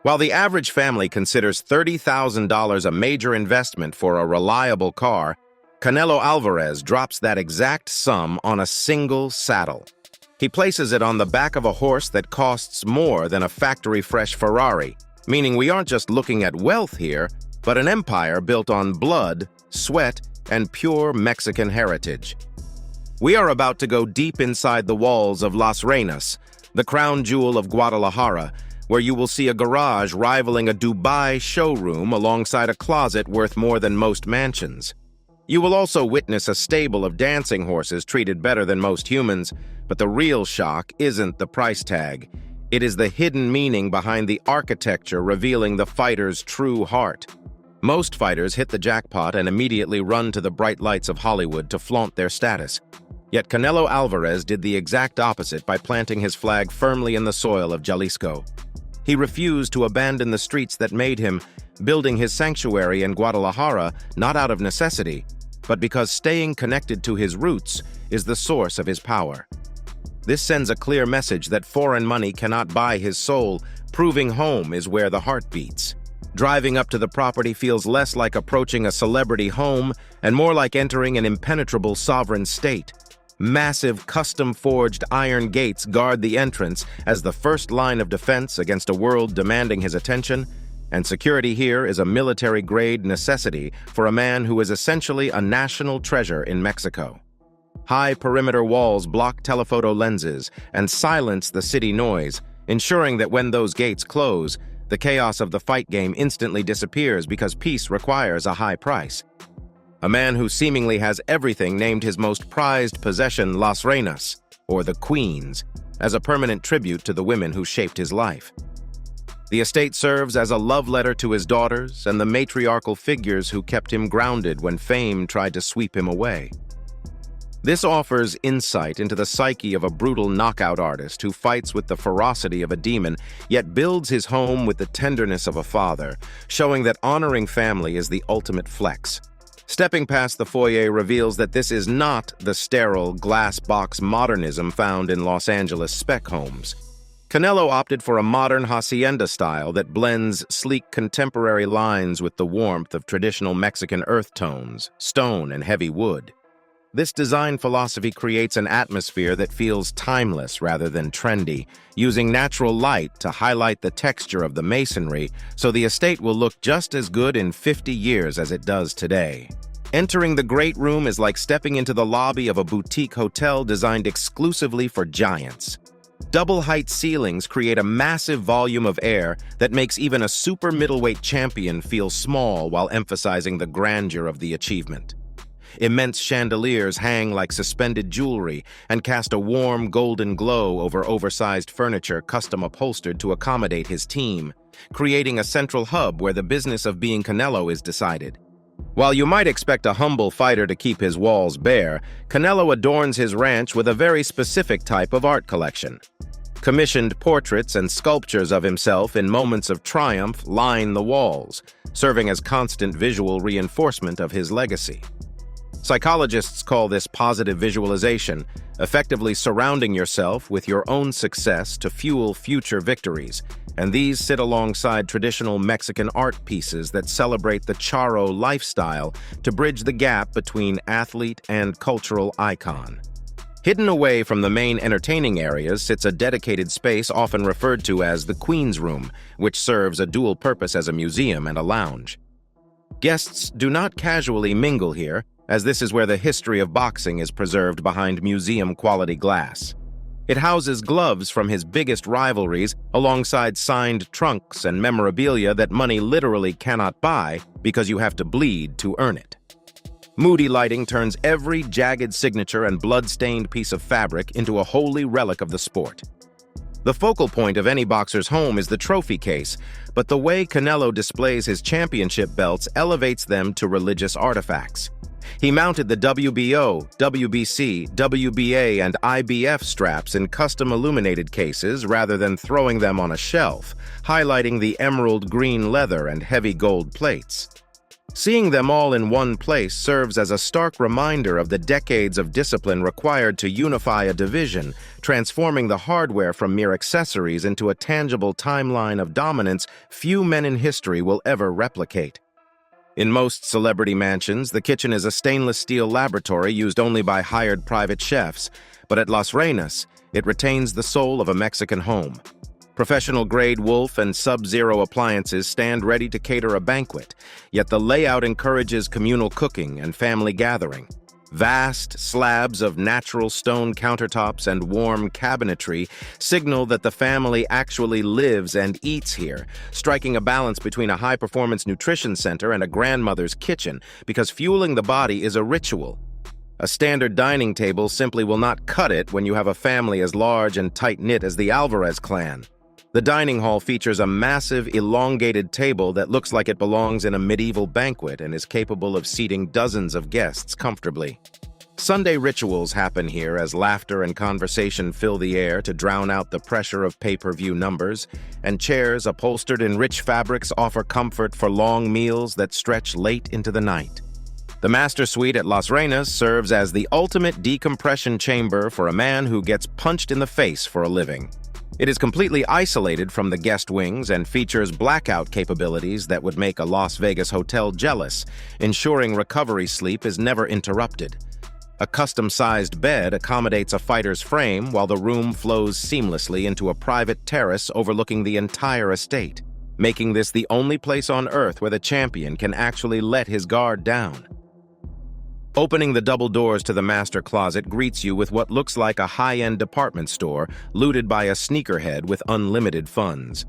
While the average family considers $30,000 a major investment for a reliable car, Canelo Alvarez drops that exact sum on a single saddle. He places it on the back of a horse that costs more than a factory-fresh Ferrari, meaning we aren't just looking at wealth here, but an empire built on blood, sweat, and pure Mexican heritage. We are about to go deep inside the walls of Las Reenus, the crown jewel of Guadalajara, where you will see a garage rivaling a Dubai showroom alongside a closet worth more than most mansions. You will also witness a stable of dancing horses treated better than most humans, but the real shock isn't the price tag. It is the hidden meaning behind the architecture revealing the fighter's true heart. Most fighters hit the jackpot and immediately run to the bright lights of Hollywood to flaunt their status. Yet Canelo Alvarez did the exact opposite by planting his flag firmly in the soil of Jalisco. He refused to abandon the streets that made him, building his sanctuary in Guadalajara not out of necessity, but because staying connected to his roots is the source of his power. This sends a clear message that foreign money cannot buy his soul, proving home is where the heart beats. Driving up to the property feels less like approaching a celebrity home and more like entering an impenetrable sovereign state. Massive, custom-forged iron gates guard the entrance as the first line of defense against a world demanding his attention, and security here is a military-grade necessity for a man who is essentially a national treasure in Mexico. High perimeter walls block telephoto lenses and silence the city noise, ensuring that when those gates close, the chaos of the fight game instantly disappears because peace requires a high price. A man who seemingly has everything named his most prized possession Las Reenus, or the Queens, as a permanent tribute to the women who shaped his life. The estate serves as a love letter to his daughters and the matriarchal figures who kept him grounded when fame tried to sweep him away. This offers insight into the psyche of a brutal knockout artist who fights with the ferocity of a demon, yet builds his home with the tenderness of a father, showing that honoring family is the ultimate flex. Stepping past the foyer reveals that this is not the sterile, glass-box modernism found in Los Angeles spec homes. Canelo opted for a modern hacienda style that blends sleek contemporary lines with the warmth of traditional Mexican earth tones, stone and heavy wood. This design philosophy creates an atmosphere that feels timeless rather than trendy, using natural light to highlight the texture of the masonry so the estate will look just as good in 50 years as it does today. Entering the great room is like stepping into the lobby of a boutique hotel designed exclusively for giants. Double-height ceilings create a massive volume of air that makes even a super middleweight champion feel small while emphasizing the grandeur of the achievement. Immense chandeliers hang like suspended jewelry and cast a warm golden glow over oversized furniture custom upholstered to accommodate his team, creating a central hub where the business of being Canelo is decided. While you might expect a humble fighter to keep his walls bare, Canelo adorns his ranch with a very specific type of art collection. Commissioned portraits and sculptures of himself in moments of triumph line the walls, serving as constant visual reinforcement of his legacy. Psychologists call this positive visualization, effectively surrounding yourself with your own success to fuel future victories, and these sit alongside traditional Mexican art pieces that celebrate the charro lifestyle to bridge the gap between athlete and cultural icon. Hidden away from the main entertaining areas sits a dedicated space often referred to as the Queen's Room, which serves a dual purpose as a museum and a lounge. Guests do not casually mingle here, as this is where the history of boxing is preserved behind museum-quality glass. It houses gloves from his biggest rivalries alongside signed trunks and memorabilia that money literally cannot buy because you have to bleed to earn it. Moody lighting turns every jagged signature and blood-stained piece of fabric into a holy relic of the sport. The focal point of any boxer's home is the trophy case, but the way Canelo displays his championship belts elevates them to religious artifacts. He mounted the WBO, WBC, WBA, and IBF straps in custom illuminated cases rather than throwing them on a shelf, highlighting the emerald green leather and heavy gold plates. Seeing them all in one place serves as a stark reminder of the decades of discipline required to unify a division, transforming the hardware from mere accessories into a tangible timeline of dominance few men in history will ever replicate. In most celebrity mansions, the kitchen is a stainless steel laboratory used only by hired private chefs, but at Las Reenus, it retains the soul of a Mexican home. Professional-grade Wolf and Sub-Zero appliances stand ready to cater a banquet, yet the layout encourages communal cooking and family gathering. Vast slabs of natural stone countertops and warm cabinetry signal that the family actually lives and eats here, striking a balance between a high-performance nutrition center and a grandmother's kitchen, because fueling the body is a ritual. A standard dining table simply will not cut it when you have a family as large and tight-knit as the Alvarez clan. The dining hall features a massive, elongated table that looks like it belongs in a medieval banquet and is capable of seating dozens of guests comfortably. Sunday rituals happen here as laughter and conversation fill the air to drown out the pressure of pay-per-view numbers, and chairs upholstered in rich fabrics offer comfort for long meals that stretch late into the night. The master suite at Las Reenus serves as the ultimate decompression chamber for a man who gets punched in the face for a living. It is completely isolated from the guest wings and features blackout capabilities that would make a Las Vegas hotel jealous, ensuring recovery sleep is never interrupted. A custom-sized bed accommodates a fighter's frame while the room flows seamlessly into a private terrace overlooking the entire estate, making this the only place on Earth where the champion can actually let his guard down. Opening the double doors to the master closet greets you with what looks like a high-end department store looted by a sneakerhead with unlimited funds.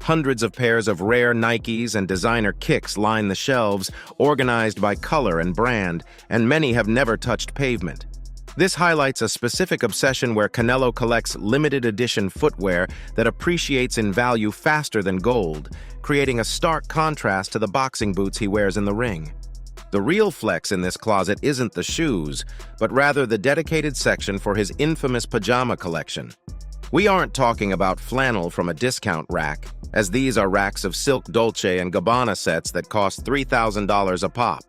Hundreds of pairs of rare Nikes and designer kicks line the shelves, organized by color and brand, and many have never touched pavement. This highlights a specific obsession where Canelo collects limited edition footwear that appreciates in value faster than gold, creating a stark contrast to the boxing boots he wears in the ring. The real flex in this closet isn't the shoes, but rather the dedicated section for his infamous pajama collection. We aren't talking about flannel from a discount rack, as these are racks of silk Dolce & Gabbana sets that cost $3,000 a pop.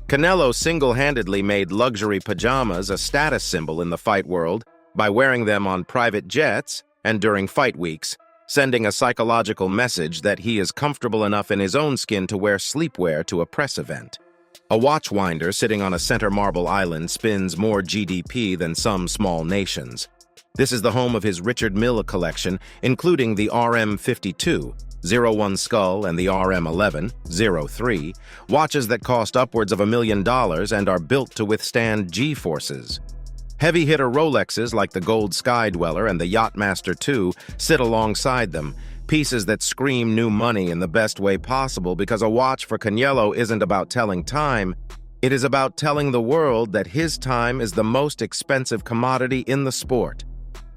Canelo single-handedly made luxury pajamas a status symbol in the fight world by wearing them on private jets and during fight weeks, sending a psychological message that he is comfortable enough in his own skin to wear sleepwear to a press event. A watch winder sitting on a center marble island spins more GDP than some small nations. This is the home of his Richard Mille collection, including the RM52, 01 Skull, and the RM11, 03, watches that cost upwards of $1 million and are built to withstand G-forces. Heavy-hitter Rolexes like the Gold Sky Dweller and the Yachtmaster II sit alongside them, pieces that scream new money in the best way possible, because a watch for Canelo isn't about telling time, it is about telling the world that his time is the most expensive commodity in the sport.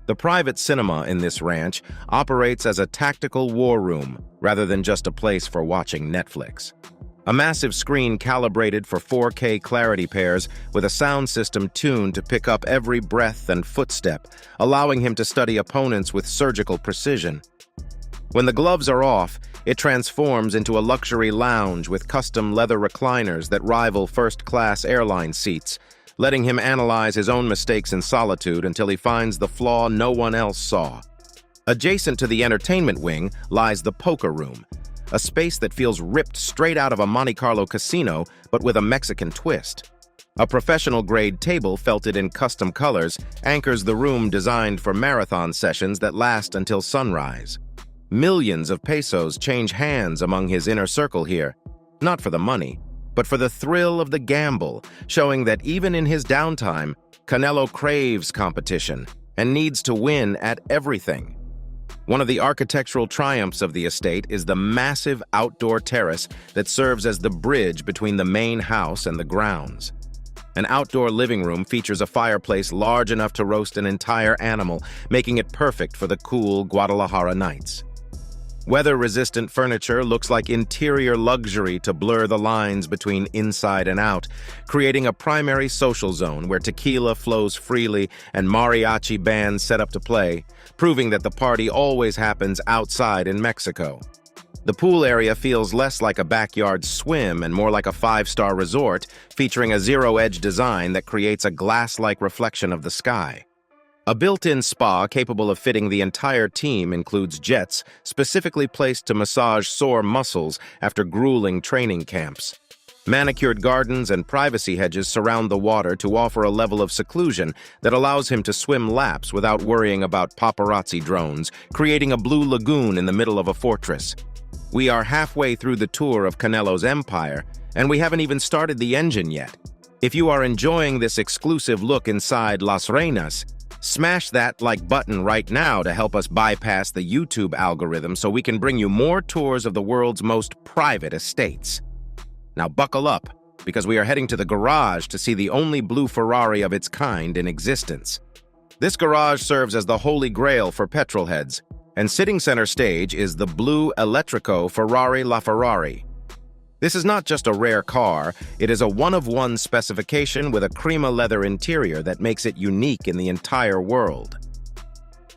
The private cinema in this ranch operates as a tactical war room rather than just a place for watching Netflix. A massive screen calibrated for 4K clarity pairs with a sound system tuned to pick up every breath and footstep, allowing him to study opponents with surgical precision. When the gloves are off, it transforms into a luxury lounge with custom leather recliners that rival first-class airline seats, letting him analyze his own mistakes in solitude until he finds the flaw no one else saw. Adjacent to the entertainment wing lies the poker room, a space that feels ripped straight out of a Monte Carlo casino, but with a Mexican twist. A professional-grade table felted in custom colors anchors the room, designed for marathon sessions that last until sunrise. Millions of pesos change hands among his inner circle here, not for the money, but for the thrill of the gamble, showing that even in his downtime, Canelo craves competition and needs to win at everything. One of the architectural triumphs of the estate is the massive outdoor terrace that serves as the bridge between the main house and the grounds. An outdoor living room features a fireplace large enough to roast an entire animal, making it perfect for the cool Guadalajara nights. Weather-resistant furniture looks like interior luxury to blur the lines between inside and out, creating a primary social zone where tequila flows freely and mariachi bands set up to play, proving that the party always happens outside in Mexico. The pool area feels less like a backyard swim and more like a five-star resort, featuring a zero-edge design that creates a glass-like reflection of the sky. A built-in spa capable of fitting the entire team includes jets specifically placed to massage sore muscles after grueling training camps. Manicured gardens and privacy hedges surround the water to offer a level of seclusion that allows him to swim laps without worrying about paparazzi drones, creating a blue lagoon in the middle of a fortress. We are halfway through the tour of Canelo's empire, and we haven't even started the engine yet. If you are enjoying this exclusive look inside Las Reenus, smash that like button right now to help us bypass the YouTube algorithm so we can bring you more tours of the world's most private estates. Now buckle up, because we are heading to the garage to see the only blue Ferrari of its kind in existence. This garage serves as the holy grail for petrol heads, and sitting center stage is the blue Elettrico Ferrari LaFerrari. This is not just a rare car, it is a one-of-one specification with a crema leather interior that makes it unique in the entire world.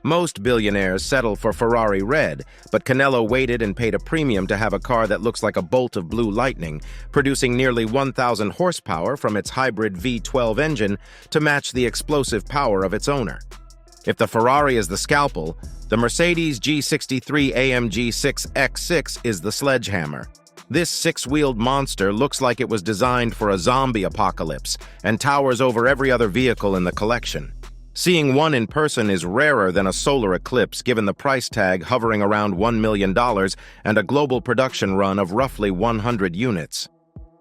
Most billionaires settle for Ferrari red, but Canelo waited and paid a premium to have a car that looks like a bolt of blue lightning, producing nearly 1,000 horsepower from its hybrid V12 engine to match the explosive power of its owner. If the Ferrari is the scalpel, the Mercedes G63 AMG 6X6 is the sledgehammer. This six-wheeled monster looks like it was designed for a zombie apocalypse and towers over every other vehicle in the collection. Seeing one in person is rarer than a solar eclipse given the price tag hovering around $1 million and a global production run of roughly 100 units.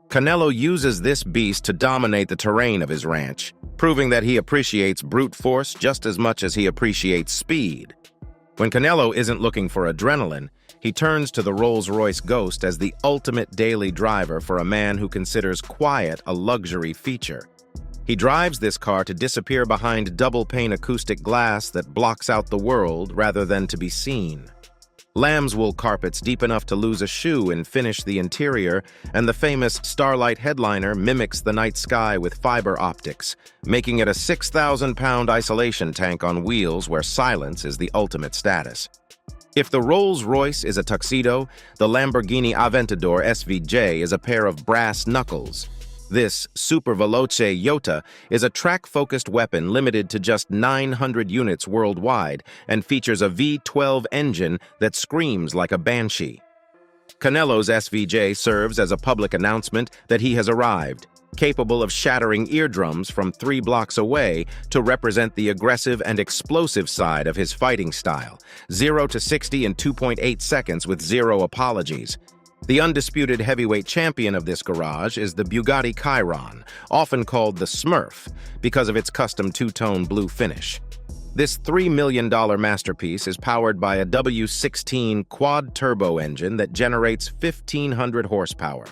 Canelo uses this beast to dominate the terrain of his ranch, proving that he appreciates brute force just as much as he appreciates speed. When Canelo isn't looking for adrenaline, he turns to the Rolls-Royce Ghost as the ultimate daily driver for a man who considers quiet a luxury feature. He drives this car to disappear behind double-pane acoustic glass that blocks out the world rather than to be seen. Lamb's wool carpets deep enough to lose a shoe and finish the interior, and the famous Starlight headliner mimics the night sky with fiber optics, making it a 6,000-pound isolation tank on wheels where silence is the ultimate status. If the Rolls-Royce is a tuxedo, the Lamborghini Aventador SVJ is a pair of brass knuckles. This super veloce Yota is a track-focused weapon limited to just 900 units worldwide and features a V12 engine that screams like a banshee. Canelo's SVJ serves as a public announcement that he has arrived, capable of shattering eardrums from 3 blocks away to represent the aggressive and explosive side of his fighting style, 0 to 60 in 2.8 seconds with zero apologies. The undisputed heavyweight champion of this garage is the Bugatti Chiron, often called the Smurf, because of its custom two-tone blue finish. This $3 million masterpiece is powered by a W16 quad-turbo engine that generates 1,500 horsepower.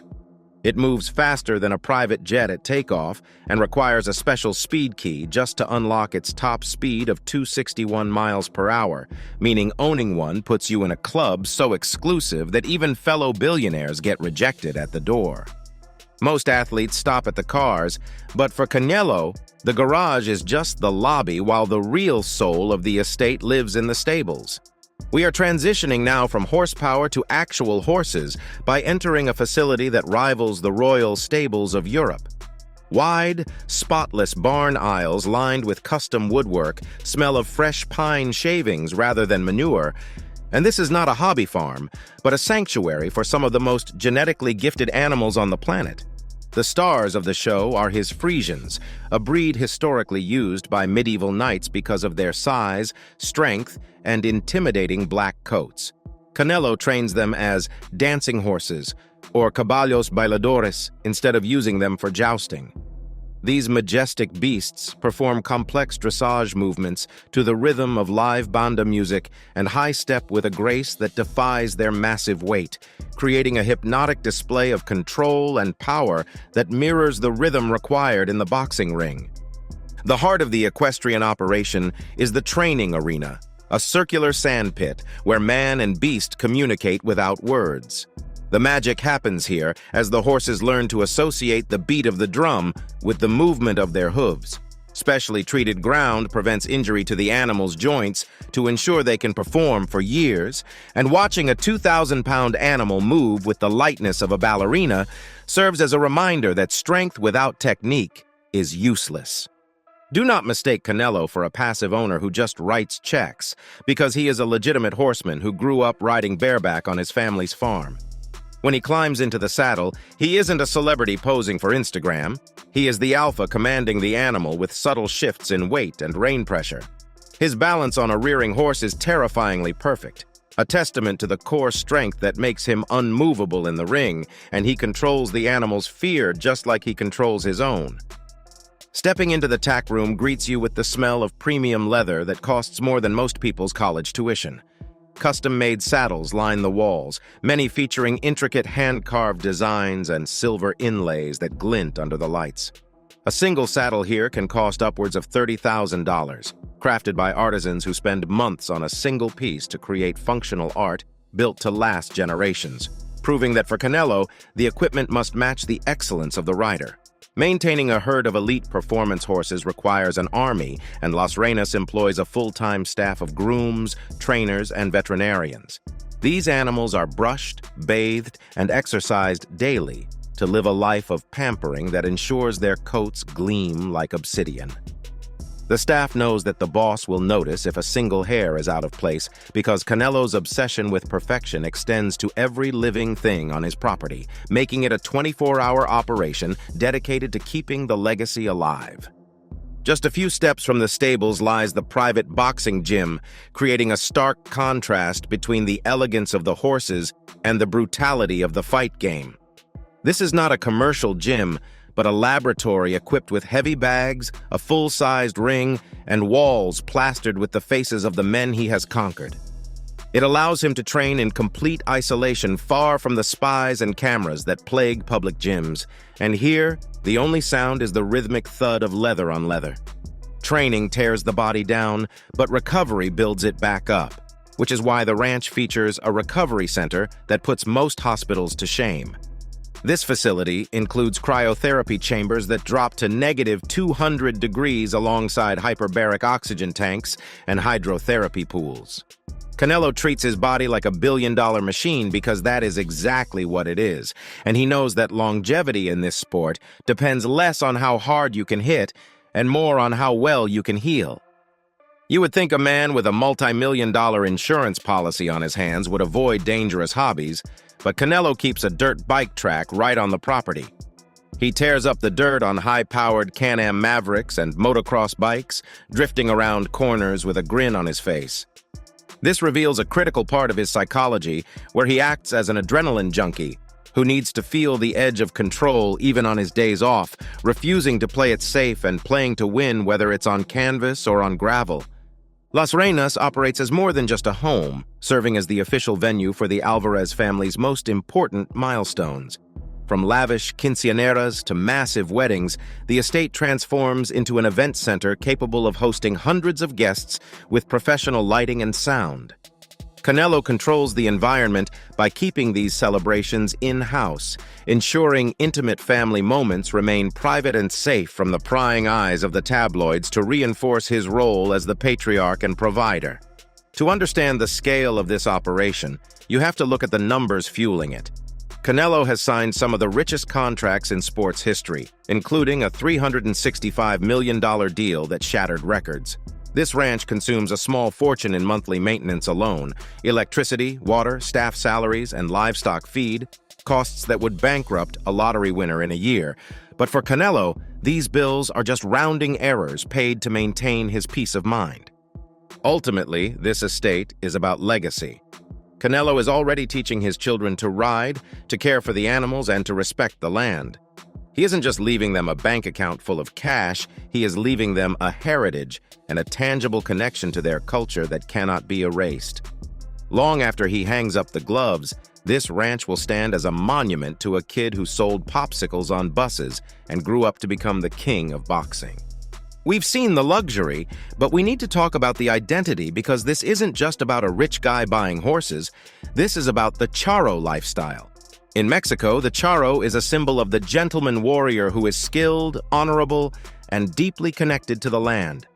It moves faster than a private jet at takeoff and requires a special speed key just to unlock its top speed of 261 miles per hour, meaning owning one puts you in a club so exclusive that even fellow billionaires get rejected at the door. Most athletes stop at the cars, but for Canelo, the garage is just the lobby while the real soul of the estate lives in the stables. We are transitioning now from horsepower to actual horses by entering a facility that rivals the royal stables of Europe. Wide, spotless barn aisles lined with custom woodwork smell of fresh pine shavings rather than manure, and this is not a hobby farm, but a sanctuary for some of the most genetically gifted animals on the planet. The stars of the show are his Friesians, a breed historically used by medieval knights because of their size, strength, and intimidating black coats. Canelo trains them as dancing horses, or caballos bailadores, instead of using them for jousting. These majestic beasts perform complex dressage movements to the rhythm of live banda music and high step with a grace that defies their massive weight, creating a hypnotic display of control and power that mirrors the rhythm required in the boxing ring. The heart of the equestrian operation is the training arena, a circular sandpit where man and beast communicate without words. The magic happens here as the horses learn to associate the beat of the drum with the movement of their hooves. Specially treated ground prevents injury to the animal's joints to ensure they can perform for years, and watching a 2,000-pound animal move with the lightness of a ballerina serves as a reminder that strength without technique is useless. Do not mistake Canelo for a passive owner who just writes checks, because he is a legitimate horseman who grew up riding bareback on his family's farm. When he climbs into the saddle, he isn't a celebrity posing for Instagram. He is the alpha commanding the animal with subtle shifts in weight and rein pressure. His balance on a rearing horse is terrifyingly perfect, a testament to the core strength that makes him unmovable in the ring, and he controls the animal's fear just like he controls his own. Stepping into the tack room greets you with the smell of premium leather that costs more than most people's college tuition. Custom-made saddles line the walls, many featuring intricate hand-carved designs and silver inlays that glint under the lights. A single saddle here can cost upwards of $30,000, crafted by artisans who spend months on a single piece to create functional art built to last generations, proving that for Canelo, the equipment must match the excellence of the rider. Maintaining a herd of elite performance horses requires an army, and Las Reenus employs a full-time staff of grooms, trainers, and veterinarians. These animals are brushed, bathed, and exercised daily to live a life of pampering that ensures their coats gleam like obsidian. The staff knows that the boss will notice if a single hair is out of place because Canelo's obsession with perfection extends to every living thing on his property, making it a 24-hour operation dedicated to keeping the legacy alive. Just a few steps from the stables lies the private boxing gym, creating a stark contrast between the elegance of the horses and the brutality of the fight game. This is not a commercial gym, but a laboratory equipped with heavy bags, a full-sized ring, and walls plastered with the faces of the men he has conquered. It allows him to train in complete isolation, far from the spies and cameras that plague public gyms, and here, the only sound is the rhythmic thud of leather on leather. Training tears the body down, but recovery builds it back up, which is why the ranch features a recovery center that puts most hospitals to shame. This facility includes cryotherapy chambers that drop to negative 200 degrees alongside hyperbaric oxygen tanks and hydrotherapy pools. Canelo treats his body like a billion-dollar machine because that is exactly what it is, and he knows that longevity in this sport depends less on how hard you can hit and more on how well you can heal. You would think a man with a multi-million-dollar insurance policy on his hands would avoid dangerous hobbies, but Canelo keeps a dirt bike track right on the property. He tears up the dirt on high-powered Can-Am Mavericks and motocross bikes, drifting around corners with a grin on his face. This reveals a critical part of his psychology, where he acts as an adrenaline junkie who needs to feel the edge of control even on his days off, refusing to play it safe and playing to win whether it's on canvas or on gravel. Las Reenus operates as more than just a home, serving as the official venue for the Alvarez family's most important milestones. From lavish quinceañeras to massive weddings, the estate transforms into an event center capable of hosting hundreds of guests with professional lighting and sound. Canelo controls the environment by keeping these celebrations in-house, ensuring intimate family moments remain private and safe from the prying eyes of the tabloids to reinforce his role as the patriarch and provider. To understand the scale of this operation, you have to look at the numbers fueling it. Canelo has signed some of the richest contracts in sports history, including a $365 million deal that shattered records. This ranch consumes a small fortune in monthly maintenance alone: electricity, water, staff salaries, and livestock feed, costs that would bankrupt a lottery winner in a year. But for Canelo, these bills are just rounding errors paid to maintain his peace of mind. Ultimately, this estate is about legacy. Canelo is already teaching his children to ride, to care for the animals, and to respect the land. He isn't just leaving them a bank account full of cash, he is leaving them a heritage and a tangible connection to their culture that cannot be erased. Long after he hangs up the gloves, this ranch will stand as a monument to a kid who sold popsicles on buses and grew up to become the king of boxing. We've seen the luxury, but we need to talk about the identity, because this isn't just about a rich guy buying horses. This is about the charro lifestyle. In Mexico, the charro is a symbol of the gentleman warrior who is skilled, honorable, and deeply connected to the land.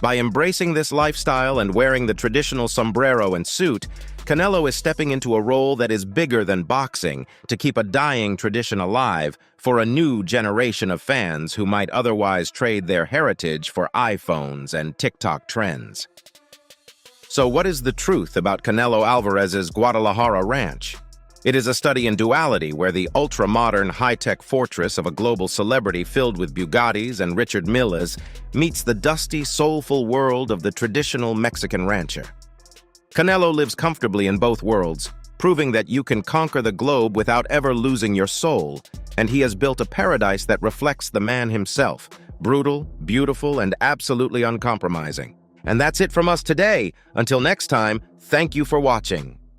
By embracing this lifestyle and wearing the traditional sombrero and suit, Canelo is stepping into a role that is bigger than boxing to keep a dying tradition alive for a new generation of fans who might otherwise trade their heritage for iPhones and TikTok trends. So what is the truth about Canelo Alvarez's Guadalajara ranch? It is a study in duality where the ultra-modern high-tech fortress of a global celebrity filled with Bugattis and Richard Milles meets the dusty, soulful world of the traditional Mexican rancher. Canelo lives comfortably in both worlds, proving that you can conquer the globe without ever losing your soul, and he has built a paradise that reflects the man himself, brutal, beautiful, and absolutely uncompromising. And that's it from us today. Until next time, thank you for watching.